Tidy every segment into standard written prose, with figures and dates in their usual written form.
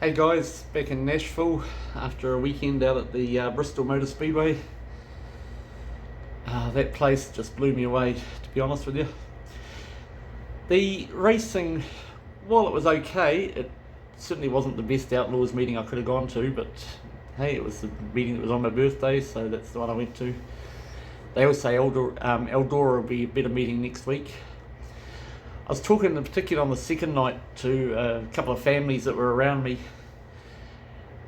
Hey guys, back in Nashville after a weekend out at the Bristol Motor Speedway. That place just blew me away, to be honest with you. The racing, while it was okay, it certainly wasn't the best Outlaws meeting I could have gone to, but hey, it was the meeting that was on my birthday, so that's the one I went to. They all say Eldora will be a better meeting next week. I was talking in particular on the second night to a couple of families that were around me.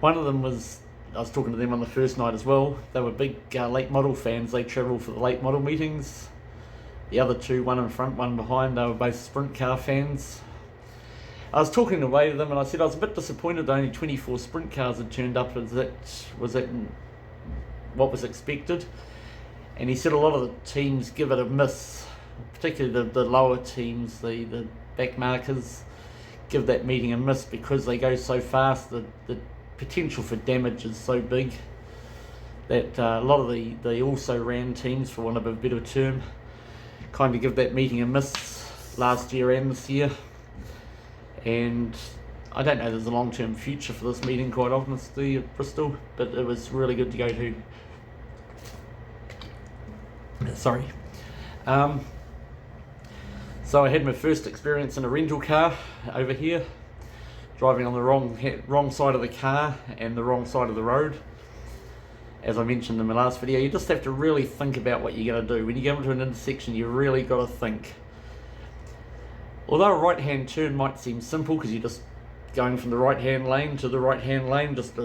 One of them was, I was talking to them on the first night as well. They were big late model fans. They travel for the late model meetings. The other two, one in front, one behind, they were both sprint car fans. I was talking away to them and I said I was a bit disappointed that only 24 sprint cars had turned up. Was that what was expected? And he said a lot of the teams give it a miss, particularly the lower teams, the back markers, give that meeting a miss because they go so fast. The potential for damage is so big that a lot of the also ran teams, for want of a better term, kind of give that meeting a miss last year and this year. And I don't know there's a long-term future for this meeting, quite honestly, at Bristol, but it was really good to go to. Sorry. So I had my first experience in a rental car over here, driving on the wrong side of the car and the wrong side of the road. As I mentioned in my last video, you just have to really think about what you're going to do. When you go into an intersection, you really got to think. Although a right-hand turn might seem simple because you're just going from the right-hand lane to the right-hand lane, just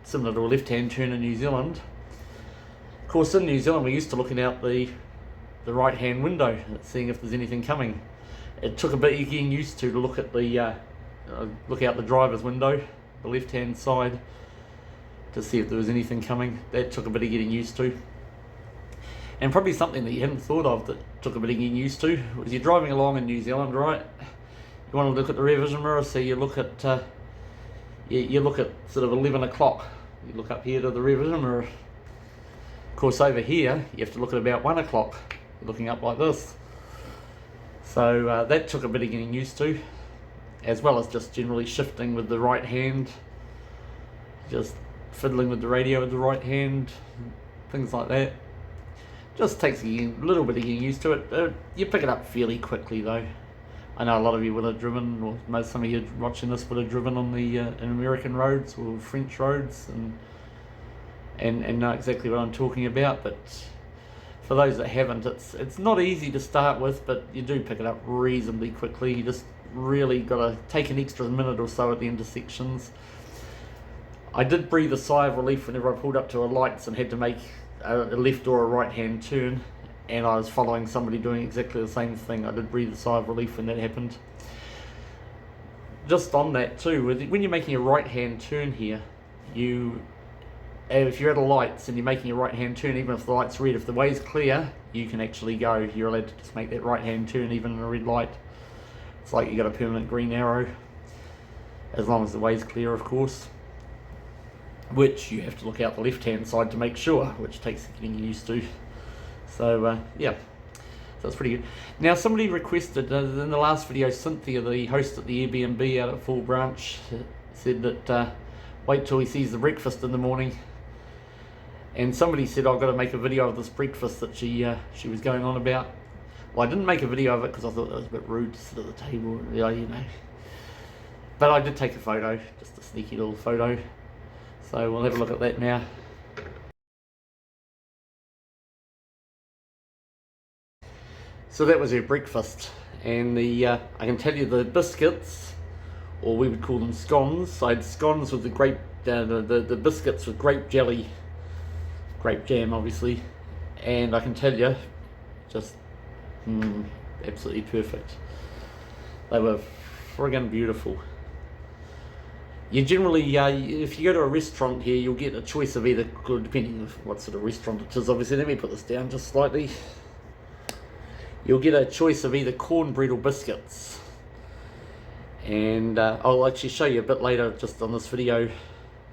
similar to a left-hand turn in New Zealand. Of course, in New Zealand, we're used to looking out the right-hand window, seeing if there's anything coming. It took a bit of getting used to look at the look out the driver's window, the left-hand side, to see if there was anything coming. That took a bit of getting used to. And probably something that you hadn't thought of that took a bit of getting used to was you're driving along in New Zealand, right? You want to look at the rear vision mirror, so you look at you look at sort of 11 o'clock. You look up here to the rear vision mirror. Of course, over here you have to look at about 1 o'clock. You're looking up like this. So that took a bit of getting used to, as well as just generally shifting with the right hand, just fiddling with the radio with the right hand, things like that. Just takes a little bit of getting used to it. You pick it up fairly quickly though. I know a lot of you would have driven, or some of you watching this would have driven on the in American roads or French roads and know exactly what I'm talking about, but for those that haven't, it's not easy to start with, but you do pick it up reasonably quickly. You just really got to take an extra minute or so at the intersections. I did breathe a sigh of relief whenever I pulled up to a lights and had to make a left or a right hand turn, and I was following somebody doing exactly the same thing. I did breathe a sigh of relief when that happened. Just on that too, when you're making a right hand turn here, if you're at a lights and you're making a right hand turn, even if the light's red, if the way's clear, you can actually go. You're allowed to just make that right hand turn even in a red light. It's like you got a permanent green arrow, as long as the way's clear, of course, which you have to look out the left hand side to make sure, which takes getting used to. So yeah, so that's pretty good. Now, somebody requested in the last video, Cynthia, the host at the Airbnb out at Full Branch, said that wait till he sees the breakfast in the morning. And somebody said I've got to make a video of this breakfast that she was going on about. Well, I didn't make a video of it because I thought that was a bit rude to sit at the table, you know. But I did take a photo, just a sneaky little photo. So we'll have a look at that now. So that was her breakfast, and I can tell you the biscuits, or we would call them scones. So I had scones with the grape, the biscuits with grape jelly, grape jam obviously, and I can tell you, just absolutely perfect. They were friggin' beautiful. You generally, if you go to a restaurant here, you'll get a choice of either, depending on what sort of restaurant it is, obviously. Let me put this down just slightly. You'll get a choice of either cornbread or biscuits. And I'll actually show you a bit later, just on this video, a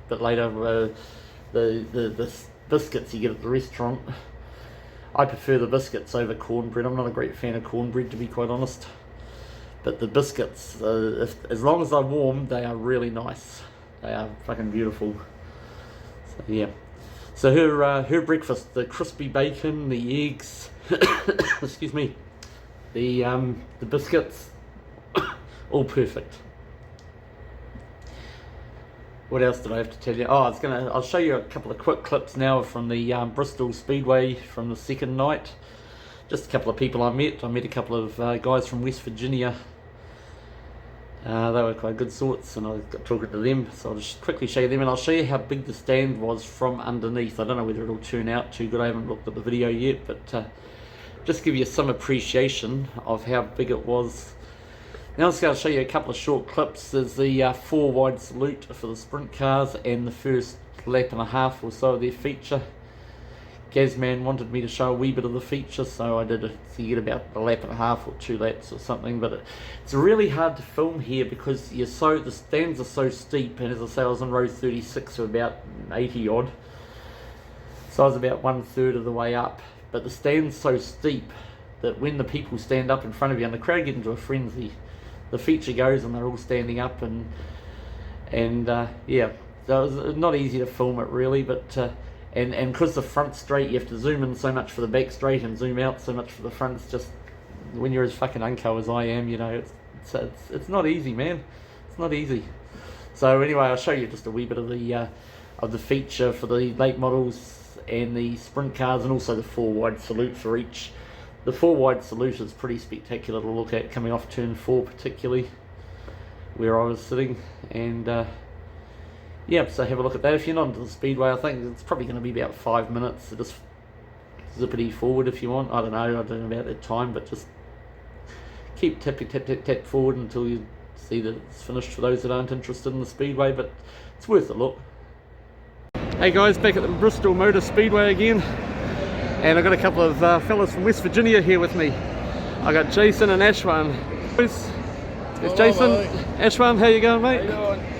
bit later, the biscuits you get at the restaurant. I prefer the biscuits over cornbread. I'm not a great fan of cornbread, to be quite honest. But the biscuits, as long as they're warm, they are really nice. They are fucking beautiful. So yeah. So her breakfast, the crispy bacon, the eggs, excuse me, the biscuits, all perfect. What else did I have to tell you? Oh, I'll show you a couple of quick clips now from the Bristol Speedway from the second night. Just a couple of people I met. I met a couple of guys from West Virginia. They were quite good sorts, and I got talking to them. So I'll just quickly show you them, and I'll show you how big the stand was from underneath. I don't know whether it'll turn out too good. I haven't looked at the video yet, but just give you some appreciation of how big it was. Now I'm just going to show you a couple of short clips. There's the 4 wide salute for the sprint cars and the first lap and a half or so of their feature. Gazman wanted me to show a wee bit of the feature, so I did it. So you get about a lap and a half or 2 laps or something, but it's really hard to film here because the stands are so steep, and as I say, I was on row 36, so about 80 odd. So I was about 1/3 of the way up, but the stand's so steep that when the people stand up in front of you and the crowd get into a frenzy, the feature goes and they're all standing up, and yeah, so it was not easy to film it really, but and because the front's straight, you have to zoom in so much for the back straight and zoom out so much for the front. It's just, when you're as fucking unco as I am, you know, it's not easy, man. It's not easy. So anyway, I'll show you just a wee bit of the feature for the late models and the sprint cars, and also the 4 wide salute for each. The 4 wide salute is pretty spectacular to look at, coming off turn 4 particularly, where I was sitting, and yeah, so have a look at that. If you're not into the speedway, I think it's probably going to be about 5 minutes, so just zippity forward if you want. I don't know about that time, but just keep tapping, tap forward until you see that it's finished for those that aren't interested in the speedway, but it's worth a look. Hey guys, back at the Bristol Motor Speedway again. And I've got a couple of fellas from West Virginia here with me. I got Jason and Ashwan. There's Jason. Mate. Ashwan, how you going, mate? How you doing?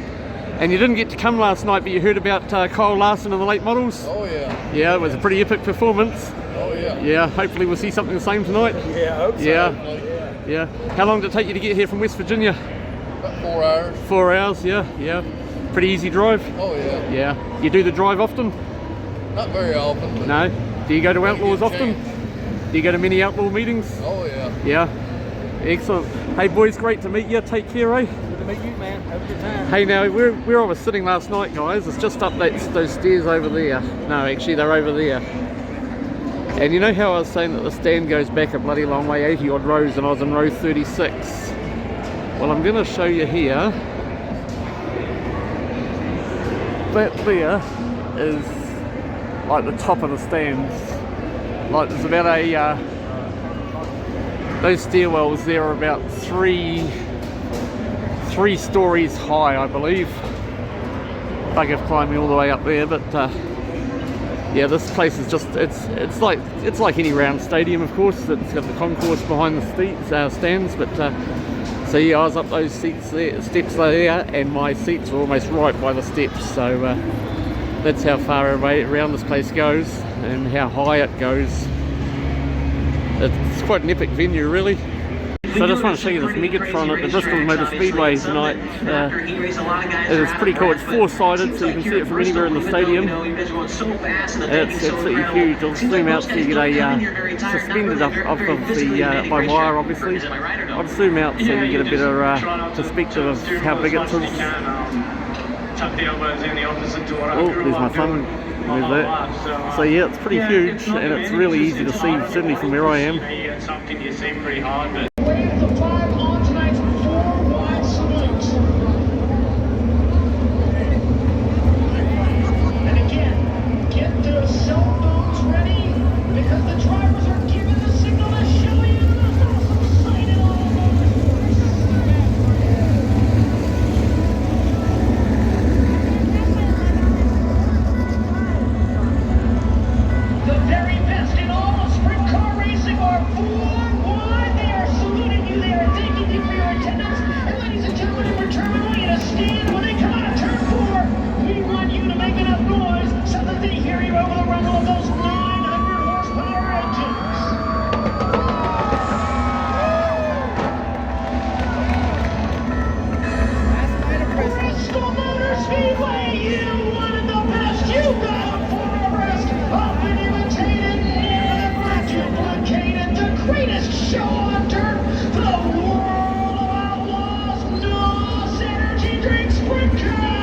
And you didn't get to come last night, but you heard about Kyle Larson and the late models? Oh yeah. Yeah, it was a pretty epic performance. Oh yeah. Yeah, hopefully we'll see something the same tonight. Yeah, I hope so. Yeah. Yeah. How long did it take you to get here from West Virginia? About 4 hours. 4 hours, yeah. Pretty easy drive? Oh yeah. Yeah. You do the drive often? Not very often. But No? Do you go to Outlaws get a often? chance. Do you go to many Outlaw meetings? Oh yeah. Yeah. Excellent. Hey boys, great to meet you. Take care, eh? Good to meet you, man. Have a good time. Hey, now where I was sitting last night, guys, it's just up those stairs over there. No, actually they're over there. And you know how I was saying that the stand goes back a bloody long way, 80 odd rows, and I was in row 36? Well, I'm going to show you here. That there is like the top of the stands. Like there's about those stairwells there are about three stories high, I believe. Bugger climbing all the way up there, but yeah, this place is just it's like any round stadium, of course. It's got the concourse behind the stands, but so yeah, I was up those steps there, and my seats were almost right by the steps. So that's how far away around this place goes and how high it goes. It's quite an epic venue, really. So I just want to show you this Megatron at the Bristol Motor Speedway tonight. It's pretty cool. It's 4-sided, so you can see it from anywhere in the stadium. It's absolutely huge. I'll zoom out so you get a suspended off of the by wire, obviously. I'll zoom out so you get a better perspective of how big it is. Oh, there's my thumb. There's that. So yeah, it's pretty huge, and it's really easy to see, certainly from where I am. The very best in all of sprint car racing are 4 wide. They are Speedway, you wanted the best. You got them for a rest. Often imitated, never duplicated. The greatest show on dirt. The world of outlaws. Nos Energy Drink Sprint Car.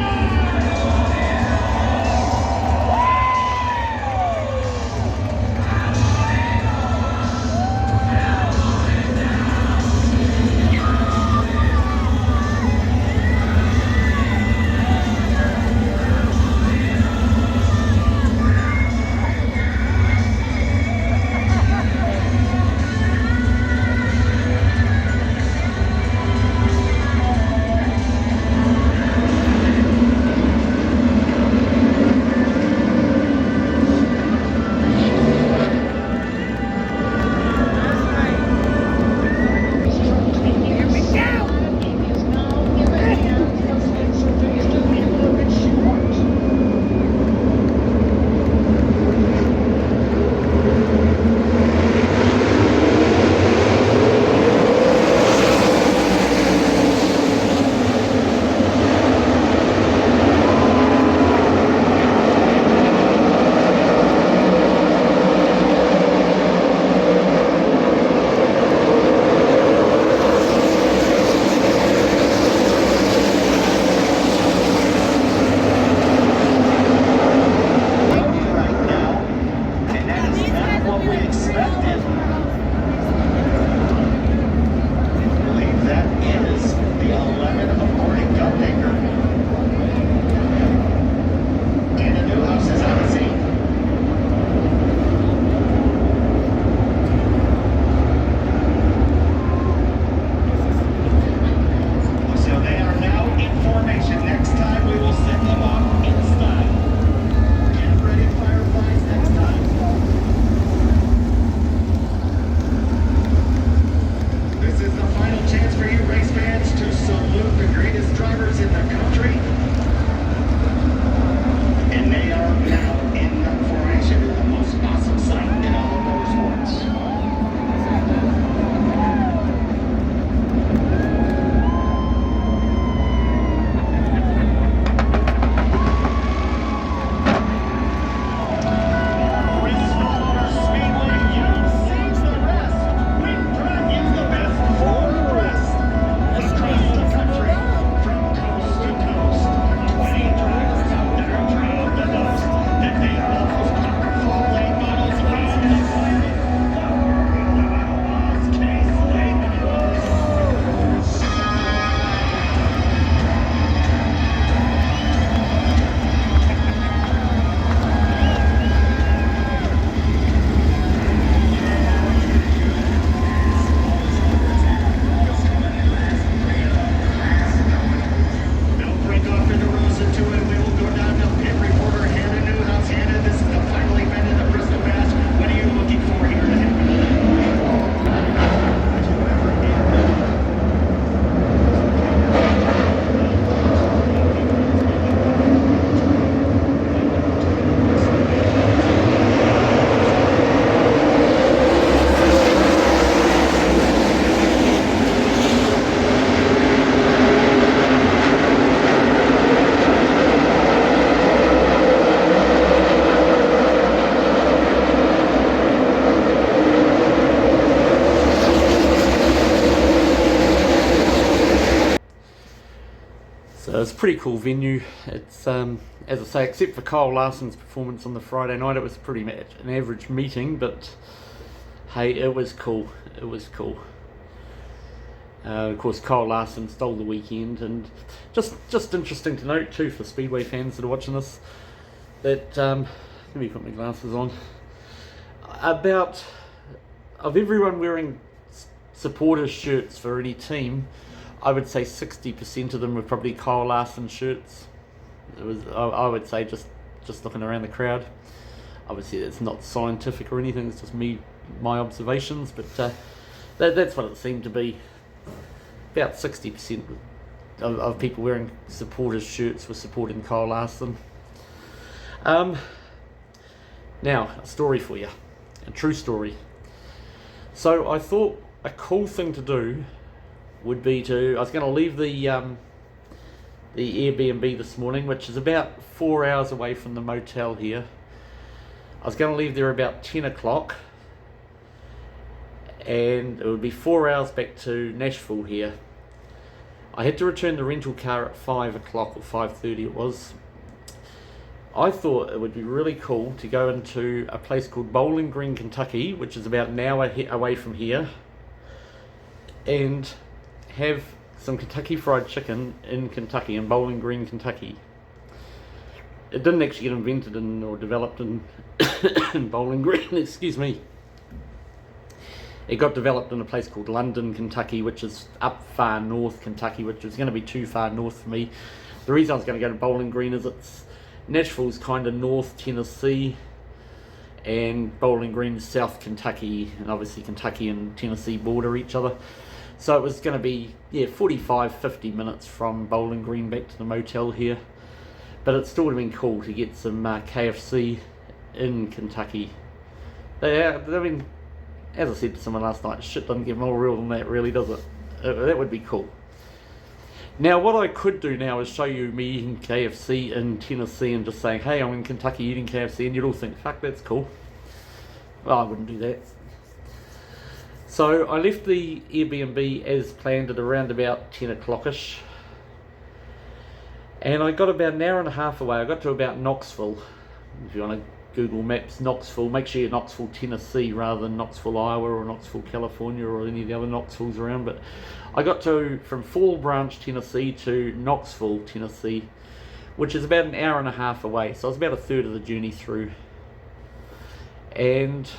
So it's a pretty cool venue. It's as I say, except for Kyle Larson's performance on the Friday night, it was pretty much an average meeting, but hey, it was cool. It was cool. Of course, Kyle Larson stole the weekend, and just interesting to note too for Speedway fans that are watching this, that let me put my glasses on. About of everyone wearing supporters shirts for any team, I would say 60% of them were probably Kyle Larson shirts. It was, I would say, just looking around the crowd. Obviously, it's not scientific or anything. It's just my observations, but that's what it seemed to be. About 60% of people wearing supporters shirts were supporting Kyle Larson. Now, a story for you, a true story. So I thought a cool thing to do would be I was going to leave the the Airbnb this morning, which is about 4 hours away from the motel here. I was going to leave there about 10 o'clock, and it would be 4 hours back to Nashville here. I had to return the rental car at 5 o'clock or 5:30 it was. I thought it would be really cool to go into a place called Bowling Green, Kentucky, which is about an hour away from here, and have some Kentucky Fried Chicken in Kentucky, in Bowling Green, Kentucky. It didn't actually get invented or developed in, in Bowling Green, excuse me. It got developed in a place called London, Kentucky, which is up far north Kentucky, which is going to be too far north for me. The reason I was going to go to Bowling Green is Nashville's kind of north Tennessee, and Bowling Green is south Kentucky, and obviously Kentucky and Tennessee border each other. So it was going to be 45-50 minutes from Bowling Green back to the motel here. But it still would have been cool to get some KFC in Kentucky. I mean, as I said to someone last night, shit doesn't get more real than that, really, does it? That would be cool. Now, what I could do now is show you me eating KFC in Tennessee and just saying, hey, I'm in Kentucky eating KFC, and you'd all think, fuck, that's cool. Well, I wouldn't do that. So I left the Airbnb as planned at around about 10 o'clock-ish. And I got about an hour and a half away. I got to about Knoxville. If you want to Google Maps Knoxville, make sure you're Knoxville, Tennessee, rather than Knoxville, Iowa, or Knoxville, California, or any of the other Knoxvilles around. But I got from Fall Branch, Tennessee to Knoxville, Tennessee, which is about an hour and a half away. So I was about a third of the journey through. And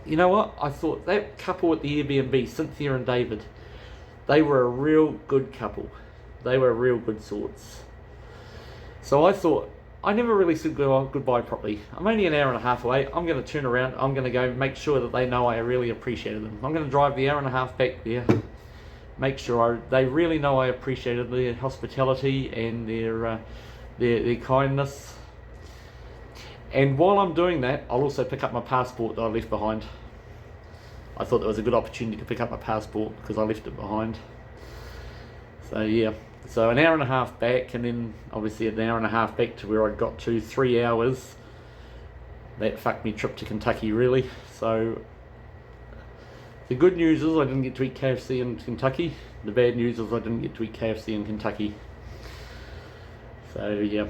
you know what? I thought that couple at the Airbnb, Cynthia and David, they were a real good couple. They were real good sorts. So I thought, I never really said goodbye properly. I'm only an hour and a half away. I'm going to turn around. I'm going to go make sure that they know I really appreciated them. I'm going to drive the hour and a half back there. Make sure they really know I appreciated their hospitality and their kindness. And while I'm doing that, I'll also pick up my passport that I left behind. I thought there was a good opportunity to pick up my passport because I left it behind. So yeah. So an hour and a half back, and then obviously an hour and a half back to where I got to, 3 hours. That fucked me trip to Kentucky, really. So the good news is I didn't get to eat KFC in Kentucky. The bad news is I didn't get to eat KFC in Kentucky. So yeah.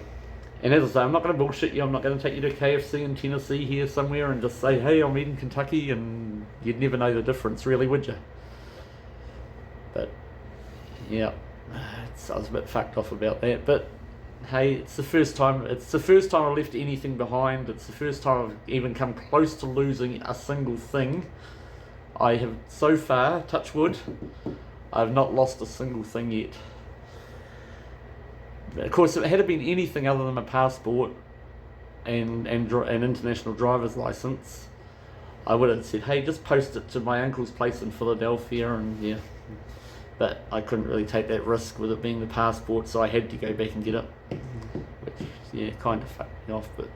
And as I say, I'm not going to bullshit you. I'm not going to take you to KFC in Tennessee here somewhere and just say, hey, I'm eating Kentucky, and you'd never know the difference, really, would you? But yeah. I was a bit fucked off about that, but hey, it's the first time I left anything behind. It's the first time I've even come close to losing a single thing. I have so far, touch wood, I've not lost a single thing yet. Of course, if it had been anything other than my passport and an international driver's license, I would have said, hey, just post it to my uncle's place in Philadelphia, and yeah. But I couldn't really take that risk with it being the passport, so I had to go back and get it. Which, yeah, kind of fucked me off, but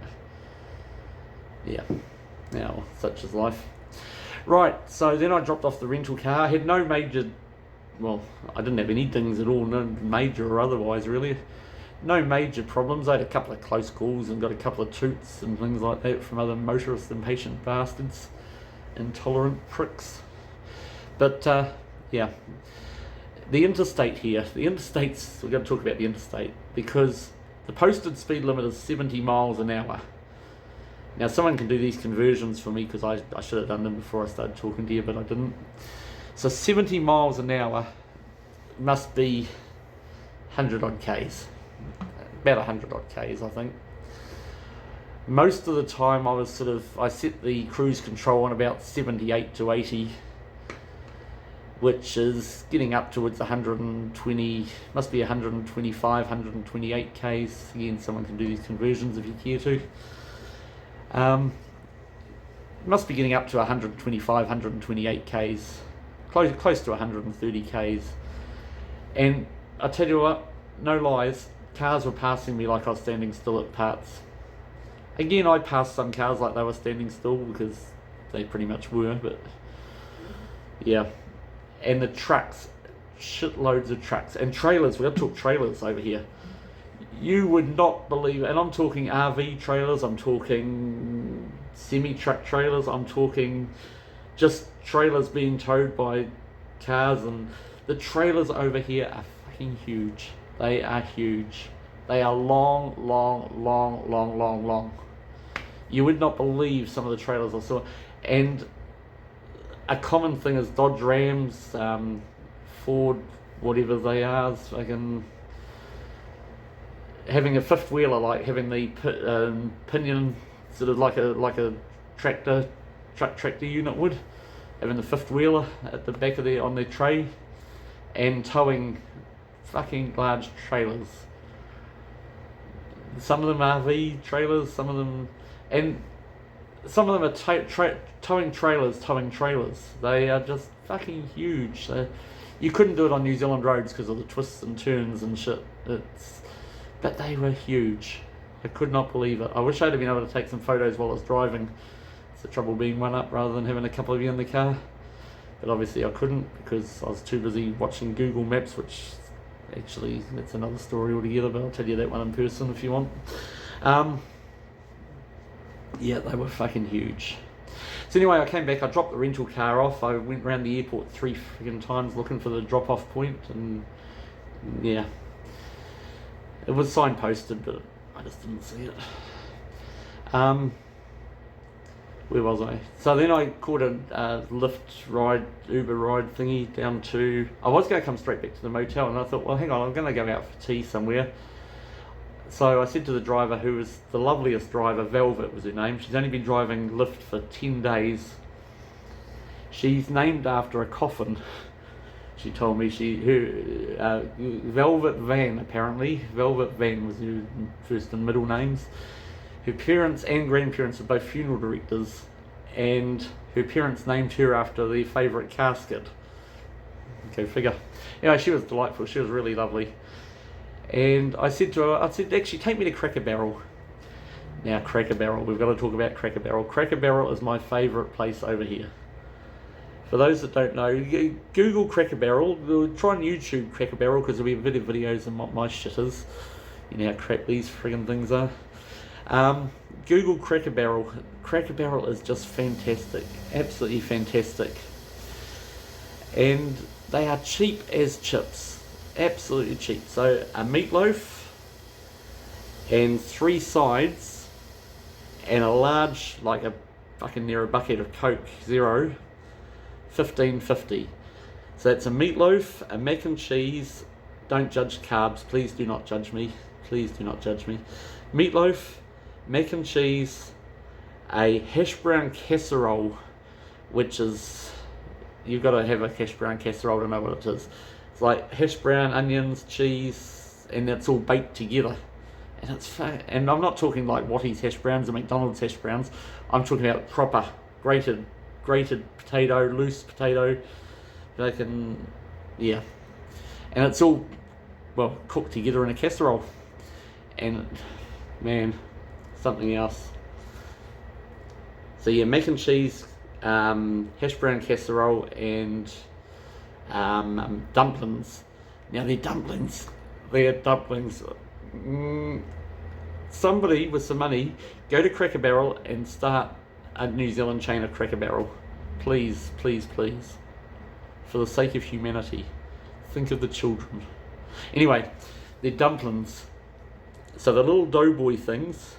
yeah, now such is life. Right, so then I dropped off the rental car. I had no major, well, I didn't have any dings at all, no major or otherwise really. No major problems. I had a couple of close calls and got a couple of toots and things like that from other motorists, impatient bastards, intolerant pricks. But yeah. The interstate here, we're going to talk about the interstate, because the posted speed limit is 70 miles an hour. Now someone can do these conversions for me, because I should have done them before I started talking to you, but I didn't. So 70 miles an hour must be 100 odd Ks, about 100 odd Ks I think. Most of the time I set the cruise control on about 78 to 80, which is getting up towards 120, must be 125, 128 Ks. Again, someone can do these conversions if you care to. Must be getting up to 125, 128 Ks, close to 130 Ks. And I tell you what, no lies, cars were passing me like I was standing still at parts. Again, I passed some cars like they were standing still, because they pretty much were, but yeah. And the trucks shitloads of trucks and trailers. We're going to talk trailers over here. You would not believe, and I'm talking RV trailers, I'm talking semi-truck trailers, I'm talking just trailers being towed by cars, and the trailers over here are fucking huge. They are huge. They are long. You would not believe some of the trailers I saw. And a common thing is Dodge Rams, Ford, whatever they are, fucking having a fifth wheeler, like having the pinion, sort of like a truck tractor unit would, having the fifth wheeler at the back of on their tray, and towing fucking large trailers. Some of them RV trailers, some of them are towing trailers. They are just fucking huge. You couldn't do it on New Zealand roads because of the twists and turns and shit. But they were huge. I could not believe it. I wish I'd have been able to take some photos while I was driving. It's the trouble being one up rather than having a couple of you in the car. But obviously I couldn't because I was too busy watching Google Maps, which actually that's another story altogether, but I'll tell you that one in person if you want. Yeah, they were fucking huge. So anyway, I came back, I dropped the rental car off, I went around the airport 3 freaking times looking for the drop-off point, and yeah. It was signposted, but I just didn't see it. Where was I? So then I caught a Uber ride thingy down to... I was going to come straight back to the motel, and I thought, well, hang on, I'm going to go out for tea somewhere. So I said to the driver, who was the loveliest driver, Velvet was her name. She's only been driving Lyft for 10 days. She's named after a coffin. She told me Velvet Van, apparently. Velvet Van was her first and middle names. Her parents and grandparents are both funeral directors, and her parents named her after their favourite casket. Go figure. Anyway, she was delightful. She was really lovely. And I said to her, actually, take me to Cracker Barrel. Now, Cracker Barrel, we've got to talk about Cracker Barrel. Cracker Barrel is my favourite place over here. For those that don't know, Google Cracker Barrel. Try and YouTube Cracker Barrel because there'll be videos and what my shit is. You know how crap these friggin' things are. Google Cracker Barrel. Cracker Barrel is just fantastic. Absolutely fantastic. And they are cheap as chips. Absolutely cheap. So a meatloaf and 3 sides and a large, like a fucking near a bucket of Coke Zero, $15.50. So that's a meatloaf, a mac and cheese. Don't judge carbs, please do not judge me. Please do not judge me. Meatloaf, mac and cheese, a hash brown casserole, which is, you've got to have a hash brown casserole to know what it is. It's like hash brown, onions, cheese, and it's all baked together. And it's and I'm not talking like Watty's hash browns or McDonald's hash browns. I'm talking about proper grated potato, loose potato. They can, yeah. And it's all, well, cooked together in a casserole. And man, something else. So yeah, mac and cheese, hash brown casserole, and dumplings. Now they're dumplings. Somebody with some money, go to Cracker Barrel and start a New Zealand chain of Cracker Barrel. Please, please, please. For the sake of humanity. Think of the children. Anyway, they're dumplings. So the little doughboy things,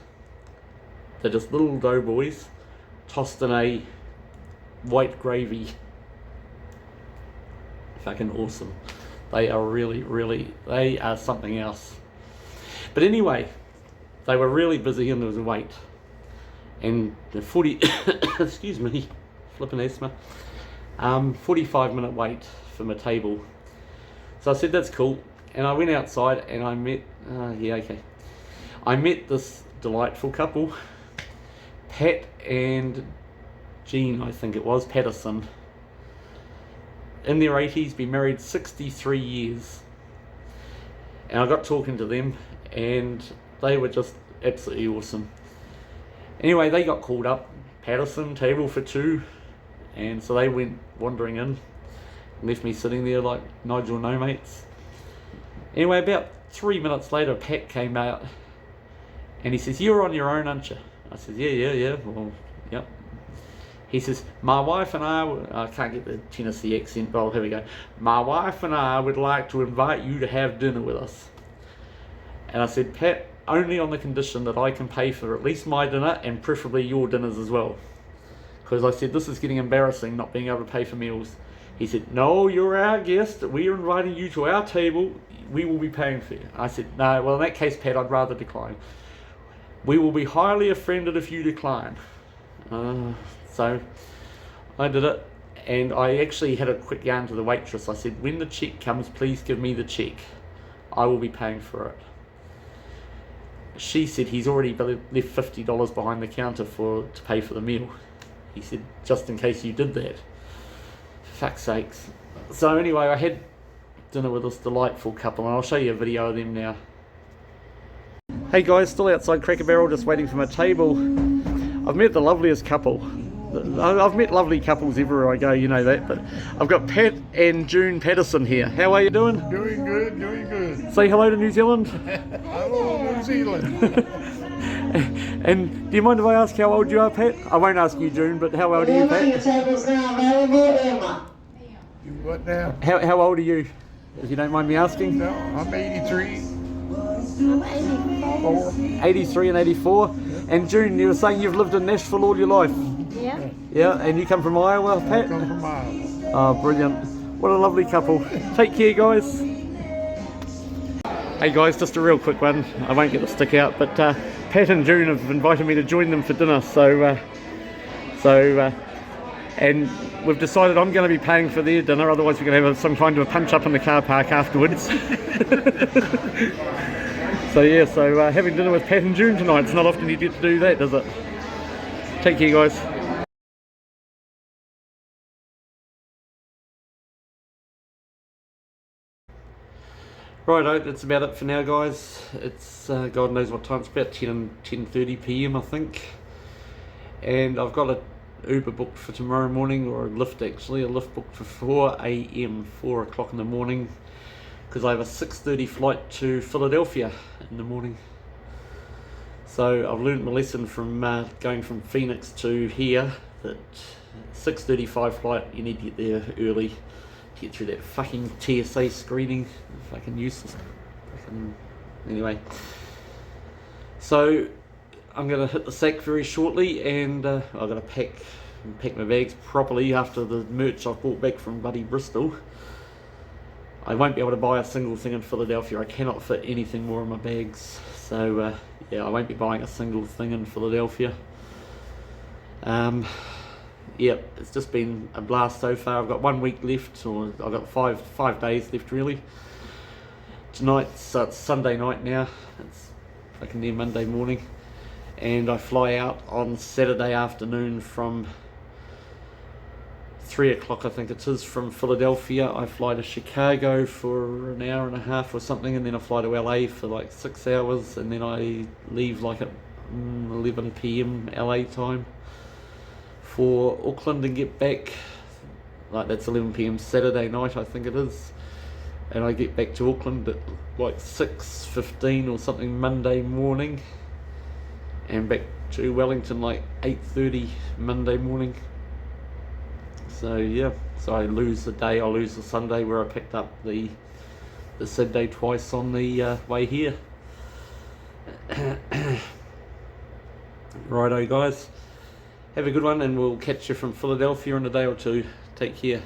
they're just little doughboys tossed in a white gravy. Fucking awesome. They are really, they are something else. But anyway, they were really busy and there was a wait. And the 40, excuse me, flipping asthma, 45-minute wait for my table. So I said, that's cool. And I went outside and I met, I met this delightful couple, Pat and Jean, I think it was, Patterson. In their 80s, been married 63 years. And I got talking to them and they were just absolutely awesome. Anyway, they got called up, Patterson, table for 2, and so they went wandering in. left me sitting there like Nigel no mates. Anyway, about 3 minutes later, Pat came out and he says, "You're on your own, aren't you?" I says, yeah. Well, yep. He says, "My wife and I can't get the Tennessee accent, but here we go. My wife and I would like to invite you to have dinner with us." And I said, "Pat, only on the condition that I can pay for at least my dinner and preferably your dinners as well." Because I said, this is getting embarrassing not being able to pay for meals. He said, "No, you're our guest. We are inviting you to our table. We will be paying for you." I said, "No, well in that case, Pat, I'd rather decline. We will be highly offended if you decline." So I did it, and I actually had a quick yarn to the waitress. I said, "When the check comes, please give me the check. I will be paying for it." She said he's already left $50 behind the counter to pay for the meal. He said, "Just in case you did that." Fuck's sakes. So anyway, I had dinner with this delightful couple, and I'll show you a video of them now. Hey guys, still outside Cracker Barrel, just waiting for my table. I've met the loveliest couple. I've met lovely couples everywhere I go, you know that, but I've got Pat and June Patterson here. How are you doing? Doing good, doing good. Say hello to New Zealand. Hello, New Zealand. And do you mind if I ask how old you are, Pat? I won't ask you, June, but how old are you, Pat? You what now? How old are you, if you don't mind me asking? No, I'm 83. 83 and 84. And June, you were saying you've lived in Nashville all your life. Yeah. Yeah, and you come from Iowa, Pat? Come from Iowa. Oh, brilliant. What a lovely couple. Take care, guys. Hey guys, just a real quick one. I won't get the stick out, but Pat and June have invited me to join them for dinner, and we've decided I'm going to be paying for their dinner, otherwise we're going to have some kind of a punch up in the car park afterwards. So having dinner with Pat and June tonight, it's not often you get to do that, does it? Take care, guys. Righto, that's about it for now, guys. It's God knows what time. It's about 10:30 p.m. I think, and I've got a Uber booked for tomorrow morning, or a Lyft actually, a Lyft booked for 4 a.m., 4 o'clock in the morning, because I have a 6:30 flight to Philadelphia in the morning. So I've learned my lesson from going from Phoenix to here, that 6:35 flight, you need to get there early to get through that fucking TSA screening. Fucking useless. Anyway, so I'm going to hit the sack very shortly, and I've got to pack my bags properly after the merch I've brought back from bloody Bristol. I won't be able to buy a single thing in Philadelphia. I cannot fit anything more in my bags, so yeah, I won't be buying a single thing in Philadelphia. Yeah, it's just been a blast so far. I've got 1 week left, or I've got five days left really. Tonight's it's Sunday night now. It's fucking near Monday morning, and I fly out on Saturday afternoon from 3 o'clock, I think it is, from Philadelphia. I fly to Chicago for an hour and a half or something, and then I fly to LA for like 6 hours, and then I leave like at 11 p.m. LA time for Auckland and get back, like that's 11 p.m. Saturday night I think it is, and I get back to Auckland at like 6:15 or something Monday morning, and back to Wellington like 8:30 Monday morning. So yeah, so I lose the day. I lose the Sunday where I picked up the Saturday twice on the way here. Righto guys, have a good one, and we'll catch you from Philadelphia in a day or two. Take care.